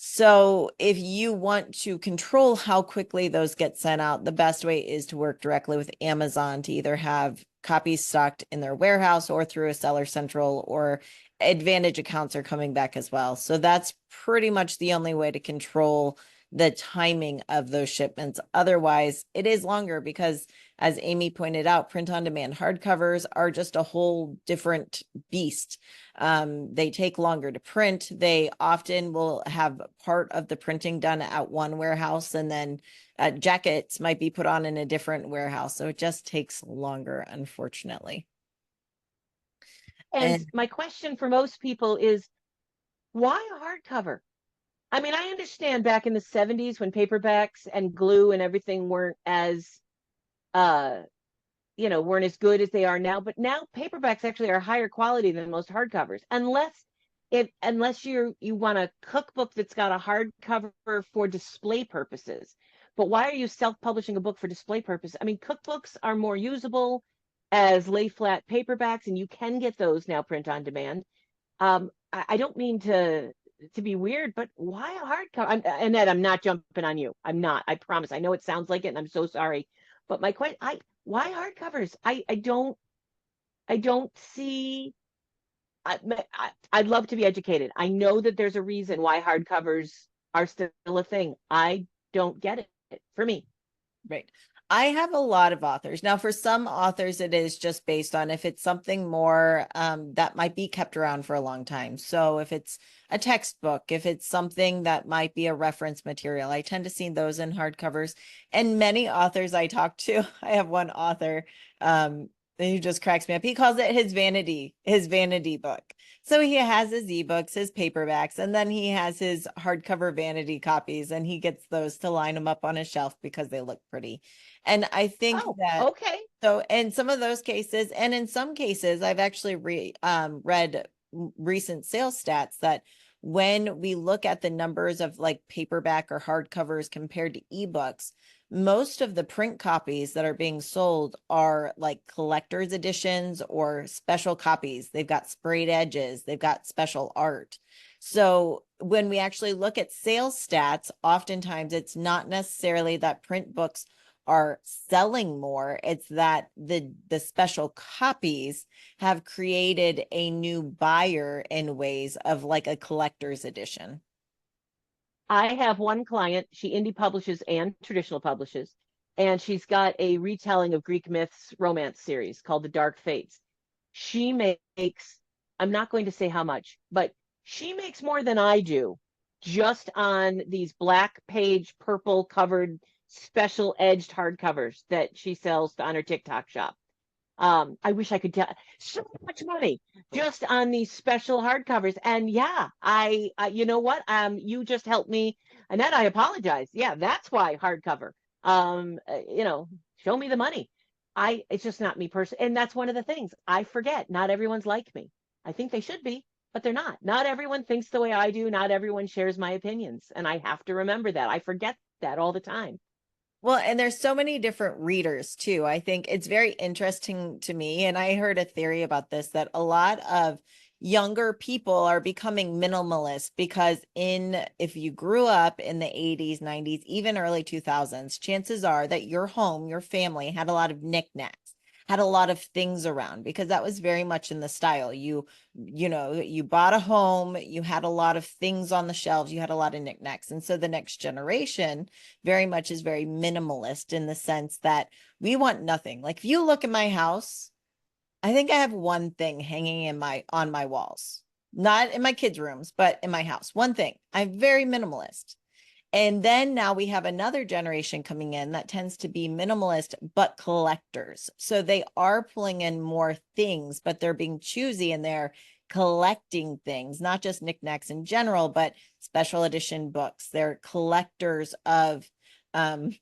So if you want to control how quickly those get sent out, the best way is to work directly with Amazon to either have copies stocked in their warehouse or through a Seller Central, or Advantage accounts are coming back as well. So that's pretty much the only way to control the timing of those shipments. Otherwise, it is longer because, as Amy pointed out, print on demand hardcovers are just a whole different beast. They take longer to print. They often will have part of the printing done at one warehouse, and then jackets might be put on in a different warehouse. So it just takes longer, unfortunately. And And my question for most people is, why a hardcover? I mean, I understand back in the 70s when paperbacks and glue and everything uh, weren't as good as they are now. But now paperbacks actually are higher quality than most hardcovers, unless you want a cookbook that's got a hardcover for display purposes. But why are you self-publishing a book for display purposes? I mean, cookbooks are more usable as lay flat paperbacks, and you can get those now print on demand. I don't mean to be weird, but why a hardcover? Annette, I'm not jumping on you. I'm not. I promise. I know it sounds like it, and I'm so sorry. But my question, why hardcovers? I don't see. I'd love to be educated. I know that there's a reason why hardcovers are still a thing. I don't get it for me. right. I have a lot of authors. Now, for some authors, it is just based on if it's something more that might be kept around for a long time. So if it's a textbook, if it's something that might be a reference material, I tend to see those in hardcovers. And many authors I talk to, I have one author who just cracks me up. He calls it his vanity book. So he has his ebooks, his paperbacks, and then he has his hardcover vanity copies, and he gets those to line them up on his shelf because they look pretty. And I think Oh, that, okay. so in some of those cases, and in some cases, I've actually read recent sales stats that when we look at the numbers of like paperback or hardcovers compared to ebooks, most of the print copies that are being sold are like collector's editions or special copies. They've got sprayed edges, they've got special art. So when we actually look at sales stats, oftentimes it's not necessarily that print books are selling more. It's that the special copies have created a new buyer in ways of like a collector's edition. I have one client, she indie publishes and traditional publishes, and she's got a retelling of Greek myths romance series called The Dark Fates. She makes, I'm not going to say how much, but she makes more than I do just on these black page, purple covered, special edged hardcovers that she sells on her TikTok shop. I wish I could tell so much money just on these special hardcovers. And yeah, you know what? You just helped me. Annette, I apologize. Yeah, that's why hardcover. You know, show me the money. It's just not me personally. And that's one of the things I forget. Not everyone's like me. I think they should be, but they're not. Not everyone thinks the way I do. Not everyone shares my opinions. And I have to remember that. I forget that all the time. Well, and there's so many different readers too. I think it's very interesting to me, and I heard a theory about this that a lot of younger people are becoming minimalist because in if you grew up in the 80s, 90s, even early 2000s, chances are that your home, your family had a lot of knickknacks, had a lot of things around because that was very much in the style. You know, you bought a home, you had a lot of things on the shelves, you had a lot of knickknacks. And so the next generation very much is very minimalist in the sense that we want nothing. Like if you look at my house, I think I have one thing hanging in my on my walls. Not in my kids' rooms, but in my house. One thing. I'm very minimalist. And then now we have another generation coming in that tends to be minimalist, but collectors. So they are pulling in more things, but they're being choosy and they're collecting things, not just knickknacks in general, but special edition books. They're collectors of, um,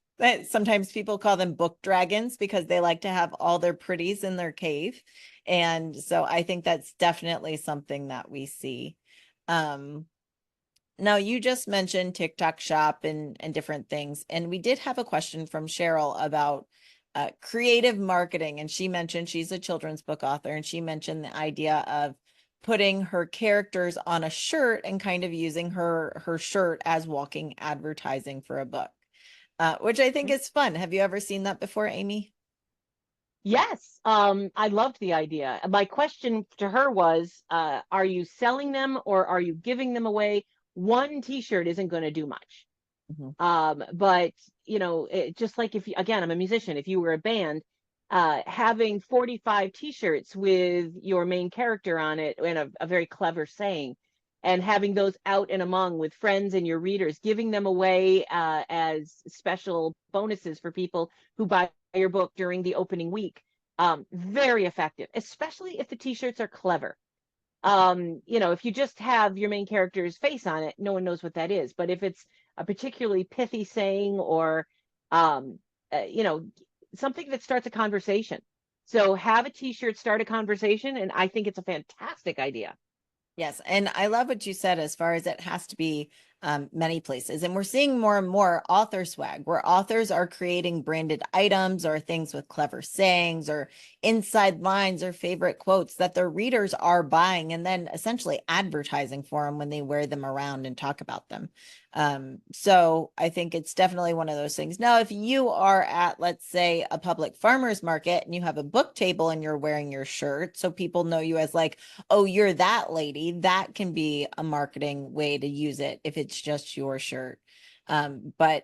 sometimes people call them book dragons because they like to have all their pretties in their cave. And so I think that's definitely something that we see. Um, Now, you just mentioned TikTok Shop and different things, and we did have a question from Cheryl about creative marketing, and she mentioned she's a children's book author, and she mentioned the idea of putting her characters on a shirt and kind of using her shirt as walking advertising for a book, which I think is fun. Have you ever seen that before, Amy? Yes, I loved the idea. My question to her was, are you selling them or are you giving them away? One t-shirt isn't going to do much. Mhm. But you know, just like if you, again, I'm a musician, if you were a band, having 45 t-shirts with your main character on it and a very clever saying, and having those out and among with friends and your readers, giving them away as special bonuses for people who buy your book during the opening week. Very effective, especially if the t-shirts are clever. You know, if you just have your main character's face on it, no one knows what that is. But if it's a particularly pithy saying or, um, you know, something that starts a conversation. So have a t-shirt start a conversation, and I think it's a fantastic idea. Yes, and I love what you said as far as it has to be many places. And we're seeing more and more author swag where authors are creating branded items or things with clever sayings or inside lines or favorite quotes that their readers are buying and then essentially advertising for them when they wear them around and talk about them. So I think it's definitely one of those things. Now, if you are at, let's say, a public farmer's market and you have a book table and you're wearing your shirt, so people know you as like, oh, you're that lady, that can be a marketing way to use it if it's just your shirt. But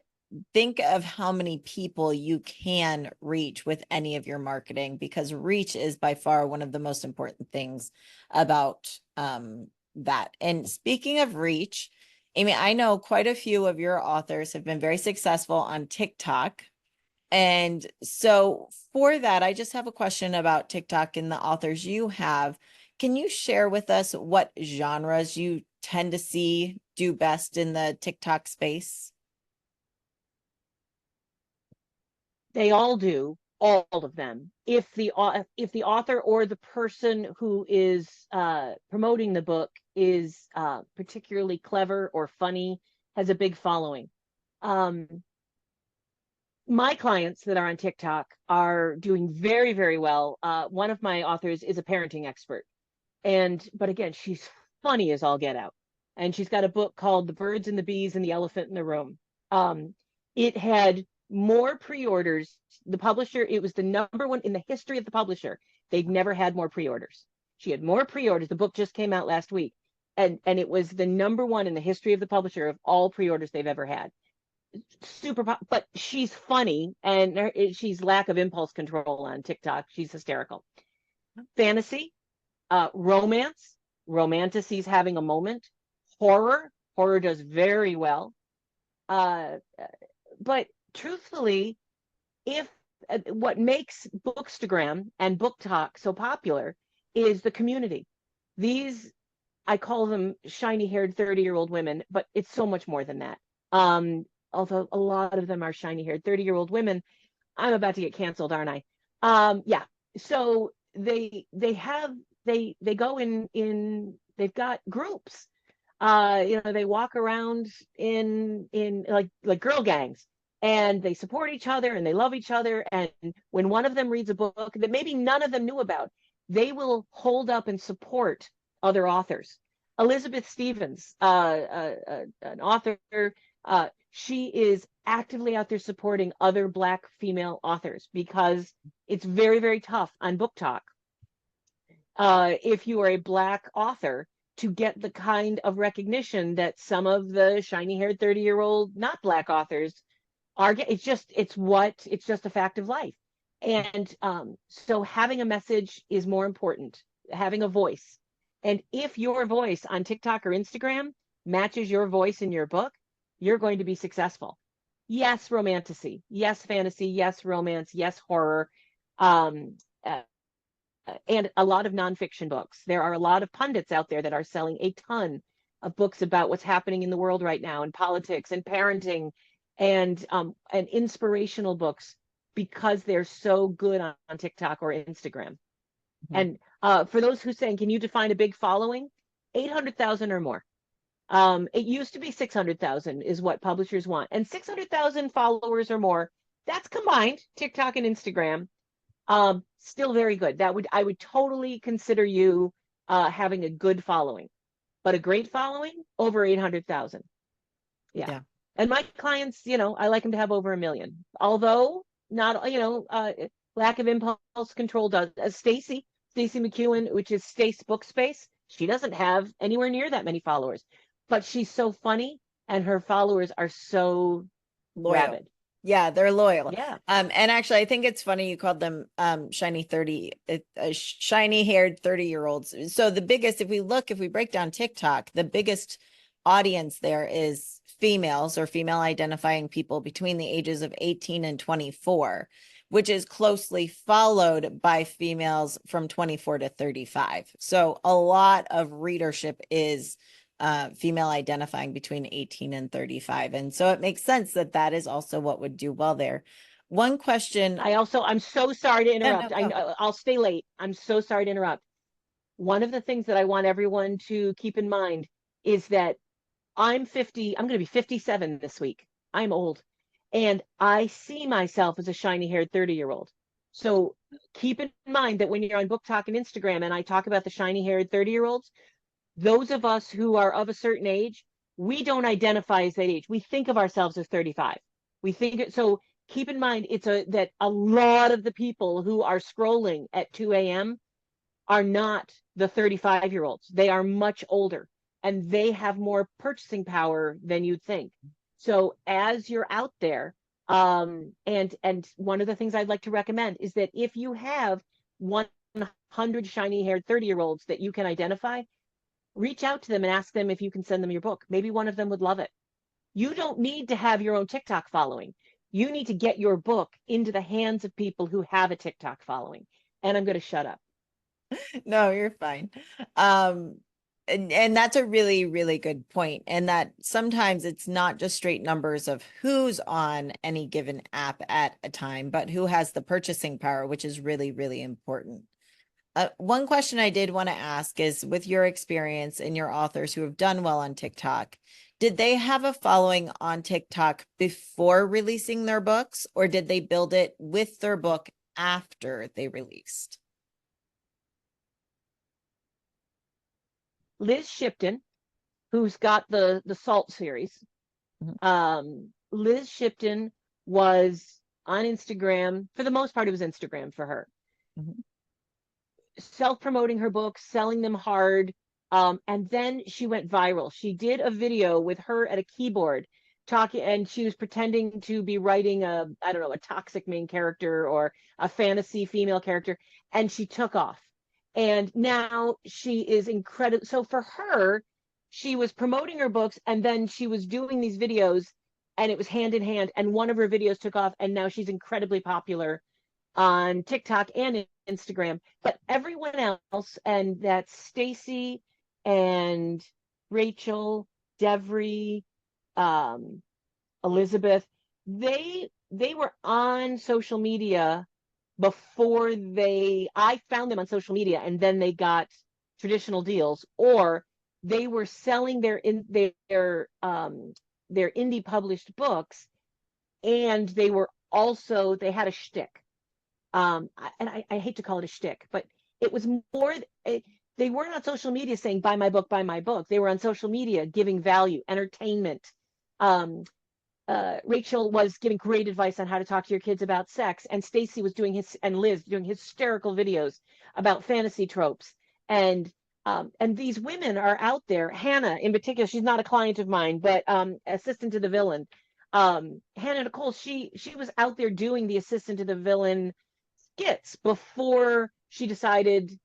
think of how many people you can reach with any of your marketing because reach is by far one of the most important things about that. And speaking of reach, Amy, I know quite a few of your authors have been very successful on TikTok. And so for that, I just have a question about TikTok and the authors you have. Can you share with us what genres you tend to see do best in the TikTok space? They all do, all of them. If the author or the person who is promoting the book is particularly clever or funny, has a big following. Um, my clients that are on TikTok are doing very, very well. One of my authors is a parenting expert, but again, she's funny as all get out, and she's got a book called "The Birds and the Bees and the Elephant in the Room." Um, it had more pre-orders. The publisher, it was the number one in the history of the publisher. They'd never had more pre-orders. She had more pre-orders. The book just came out last week. And it was the number one in the history of the publisher of all pre-orders they've ever had. Super, but she's funny, and she's lack of impulse control on TikTok. She's hysterical. Fantasy, romance, romanticy's having a moment. Horror does very well. Uh, but truthfully, if what makes Bookstagram and Book Talk so popular is the community. These, I call them shiny haired 30-year-old women, but it's so much more than that. Although a lot of them are shiny haired 30-year-old women. I'm about to get canceled, aren't I? Yeah. So they go in they've got groups. They walk around in like girl gangs, and they support each other and they love each other. And when one of them reads a book that maybe none of them knew about, they will hold up and support other authors. Elizabeth Stevens, an author, she is actively out there supporting other Black female authors because it's very, very tough on Book Talk. If you are a Black author, to get the kind of recognition that some of the shiny-haired 30-year-old not Black authors are. It's just a fact of life. And so having a message is more important, having a voice. And if your voice on TikTok or Instagram matches your voice in your book, you're going to be successful. Yes, romanticy. Yes, fantasy. Yes, romance. Yes, horror. Um, uh, and a lot of nonfiction books. There are a lot of pundits out there that are selling a ton of books about what's happening in the world right now, and politics and parenting, and inspirational books, because they're so good on TikTok or Instagram. Mhm. And for those who saying, can you define a big following? 800,000 or more. It used to be 600,000 is what publishers want, and 600,000 followers or more. That's combined TikTok and Instagram. Still very good. I would totally consider you having a good following, but a great following over 800,000. Yeah. Yeah. And my clients, I like them to have over 1 million. Although not, lack of impulse control does. Stacy McEwen, which is Stace Bookspace, she doesn't have anywhere near that many followers, but she's so funny and her followers are so Loyal. rabid. Yeah, they're loyal. Yeah. And actually I think it's funny you called them shiny haired 30-year-olds. So the biggest, if we break down TikTok, the biggest audience there is females or female identifying people between the ages of 18 and 24, which is closely followed by females from 24 to 35. So a lot of readership is female identifying between 18 and 35. And so it makes sense that that is also what would do well there. One question. I'm so sorry to Yeah, no, interrupt. go. I'll stay late. I'm so sorry to interrupt. One of the things that I want everyone to keep in mind is that I'm 50, I'm going to be 57 this week. I'm old. And I see myself as a shiny haired 30-year-old. So keep in mind that when you're on Book Talk and Instagram and I talk about the shiny haired 30-year-olds, those of us who are of a certain age, we don't identify as that age. We think of ourselves as 35. We think it, so keep in mind that a lot of the people who are scrolling at 2 a.m. are not the 35-year-olds. They are much older and they have more purchasing power than you'd think. So as you're out there, and one of the things I'd like to recommend is that if you have 100 shiny haired 30-year-olds that you can identify, reach out to them and ask them if you can send them your book. Maybe one of them would love it. You don't need to have your own TikTok following. You need to get your book into the hands of people who have a TikTok following. And I'm going to shut up. No, you're fine. And that's a really, really good point. And that sometimes it's not just straight numbers of who's on any given app at a time, but who has the purchasing power, which is really, really important. One question I did want to ask is, with your experience and your authors who have done well on TikTok, did they have a following on TikTok before releasing their books, or did they build it with their book after they released? Liz Shipton, who's got the Salt series, Mhm. Liz Shipton was on Instagram. For the most part, it was Instagram for her, Mhm. self-promoting her books, selling them hard. And then she went viral. She did a video with her at a keyboard talking, and she was pretending to be writing a, I don't know, a toxic main character or a fantasy female character, and she took off. And now she is incredible. So for her, she was promoting her books and then she was doing these videos, and it was hand in hand. And one of her videos took off, and now she's incredibly popular on TikTok and Instagram. But everyone else, and that's Stacy and Rachel, Devry, um, Elizabeth, they were on social media before I found them on social media, and then they got traditional deals, or they were selling their indie published books, and they had a shtick. I hate to call it a shtick, but it was more. They weren't on social media saying "buy my book, buy my book." They were on social media giving value, entertainment. Um, Rachel was giving great advice on how to talk to your kids about sex, and Stacy was and Liz doing hysterical videos about fantasy tropes. And these women are out there. Hannah, in particular, she's not a client of mine, but assistant to the villain. Hannah Nicole, she was out there doing the assistant to the villain skits before she did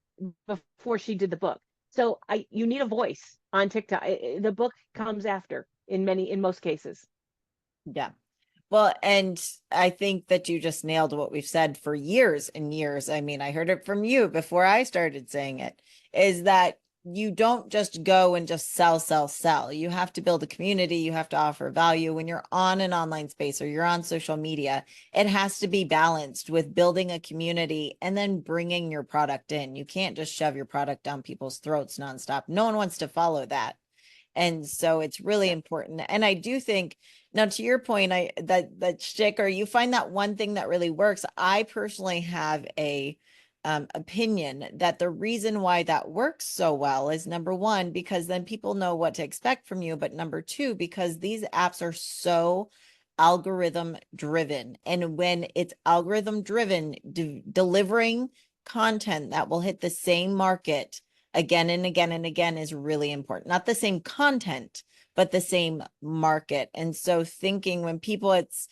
the book. So you need a voice on TikTok. The book comes after in most cases. Yeah. Well, and I think that you just nailed what we've said for years and years. I mean, I heard it from you before I started saying it, is that you don't just go and just sell, sell, sell. You have to build a community. You have to offer value. When you're on an online space or you're on social media, it has to be balanced with building a community and then bringing your product in. You can't just shove your product down people's throats nonstop. No one wants to follow that. And so it's really Yeah. important. And I do think now to your point, that shtick, or you find that one thing that really works. I personally have a opinion that the reason why that works so well is number one, because then people know what to expect from you. But number two, because these apps are so algorithm driven. And when it's algorithm driven, delivering content that will hit the same market again and again and again is really important. Not the same content, but the same market. And so thinking when people, it's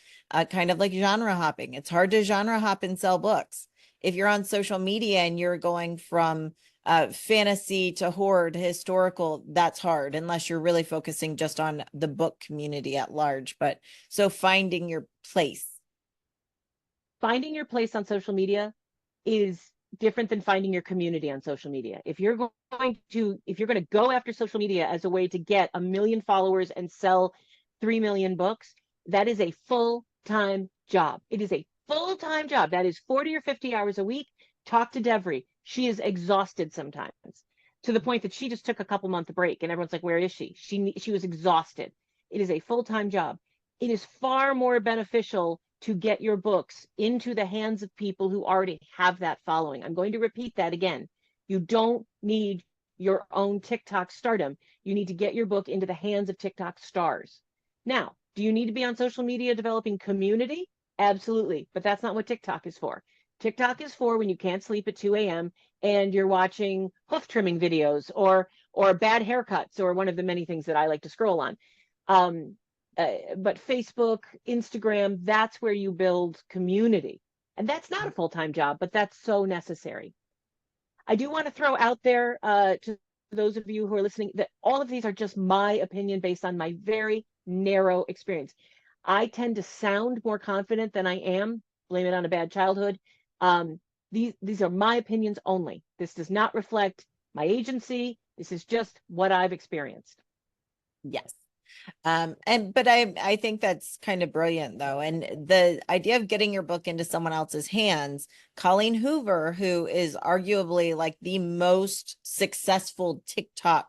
kind of like genre hopping. It's hard to genre hop and sell books. If you're on social media and you're going from fantasy to horror to historical, that's hard unless you're really focusing just on the book community at large. But so finding your place. Finding your place on social media is different than finding your community on social media. If you're going to go after social media as a way to get 1 million followers and sell 3 million books, that is a full-time job. It is a full-time job. That is 40 or 50 hours a week. Talk to Devry. She is exhausted sometimes, to the point that she just took a couple month break, and everyone's like, where is she? She was exhausted. It is a full-time job. It is far more beneficial to get your books into the hands of people who already have that following. I'm going to repeat that again. You don't need your own TikTok stardom. You need to get your book into the hands of TikTok stars. Now, do you need to be on social media developing community? Absolutely. But that's not what TikTok is for. TikTok is for when you can't sleep at 2 a.m. and you're watching hoof trimming videos or bad haircuts, or one of the many things that I like to scroll on. Um, but Facebook, Instagram, that's where you build community. And that's not a full-time job, but that's so necessary. I do want to throw out there to those of you who are listening that all of these are just my opinion based on my very narrow experience. I tend to sound more confident than I am. Blame it on a bad childhood. Um, these are my opinions only. This does not reflect my agency. This is just what I've experienced. Yes. But I think that's kind of brilliant though. And the idea of getting your book into someone else's hands, Colleen Hoover, who is arguably like the most successful TikTok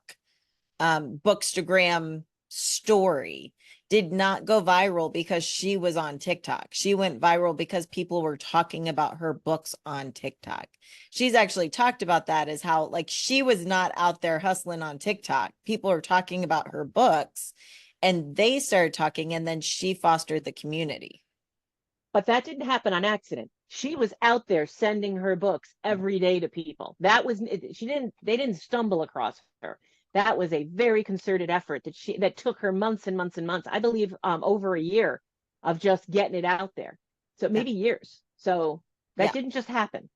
bookstagram story, did not go viral because she was on TikTok. She went viral because people were talking about her books on TikTok. She's actually talked about that as how like she was not out there hustling on TikTok. People are talking about her books and they started talking, and then she fostered the community. But that didn't happen on accident. She was out there sending her books Yeah. every day to people. That was she didn't they didn't stumble across her. That was a very concerted effort that took her months and months and months. I believe over a year of just getting it out there. So Yeah. maybe years. So that Yeah. didn't just happen.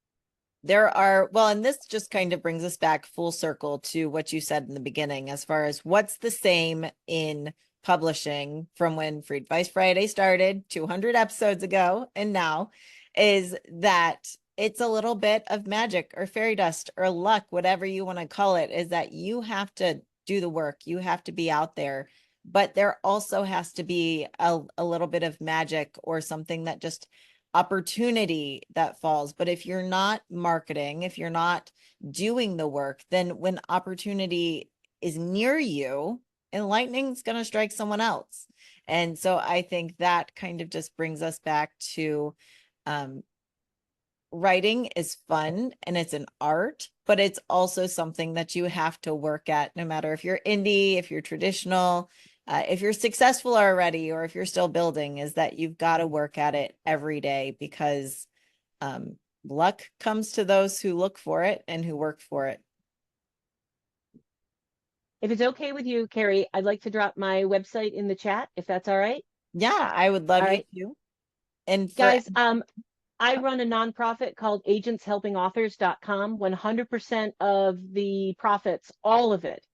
There are, well, and this just kind of brings us back full circle to what you said in the beginning, as far as what's the same in publishing from when Free Advice Friday started 200 episodes ago and now, is that it's a little bit of magic or fairy dust or luck, whatever you want to call it, is that you have to do the work, you have to be out there, but there also has to be a little bit of magic or something that just opportunity that falls. But if you're not marketing, if you're not doing the work, then when opportunity is near you, and lightning's going to strike someone else. And so I think that kind of just brings us back to um, writing is fun and it's an art, but it's also something that you have to work at, no matter if you're indie, if you're traditional, if you're successful already, or if you're still building, is that you've got to work at it every day, because um, luck comes to those who look for it and who work for it. If it's okay with you, Keri, I'd like to drop my website in the chat if that's all right. Yeah, I would All love you right. to. And for Guys, I run a nonprofit called agentshelpingauthors.com. 100% of the profits, all of it,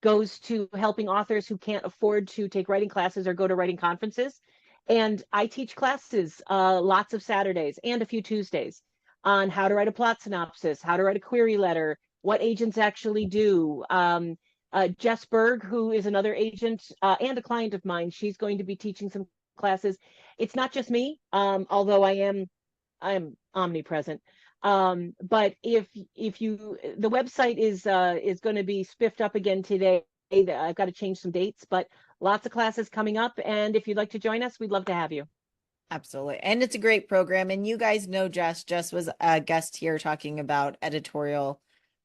goes to helping authors who can't afford to take writing classes or go to writing conferences. And I teach classes lots of Saturdays and a few Tuesdays on how to write a plot synopsis, how to write a query letter, what agents actually do. Jess Berg, who is another agent and a client of mine, she's going to be teaching some classes. It's not just me, although I'm omnipresent. But if you the website is going to be spiffed up again today. I've got to change some dates, but lots of classes coming up. And if you'd like to join us, we'd love to have you. Absolutely. And it's a great program. And you guys know Jess. Jess was a guest here talking about editorial,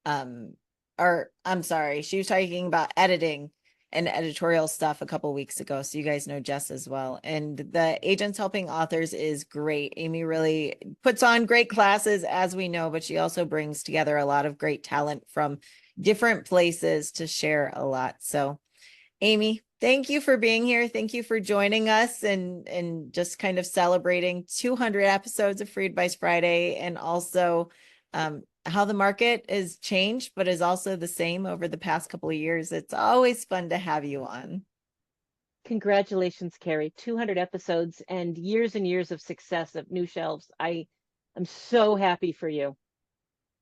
um, or I'm sorry, she was talking about editing and editorial stuff a couple weeks ago. So you guys know Jess as well. And the Agents Helping Authors is great. Amy really puts on great classes, as we know, but she also brings together a lot of great talent from different places to share a lot. So Amy, thank you for being here. Thank you for joining us and just kind of celebrating 200 episodes of Free Advice Friday, and also how the market has changed, but is also the same over the past couple of years. It's always fun to have you on. Congratulations, Keri. 200 episodes and years of success of new shelves. I'm so happy for you.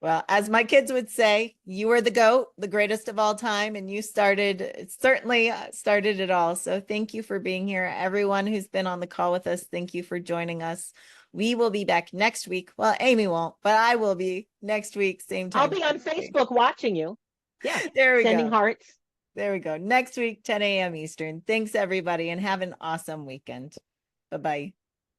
Well, as my kids would say, you are the GOAT, the greatest of all time, and you certainly started it all. So thank you for being here. Everyone who's been on the call with us, thank you for joining us. We will be back next week. Well, Amy won't, but I will be next week, same I'll time. be on Facebook watching you. Yeah, There we sending go. hearts. There we go. Next week, 10 a.m. Eastern. Thanks, everybody, and have an awesome weekend. Bye-bye.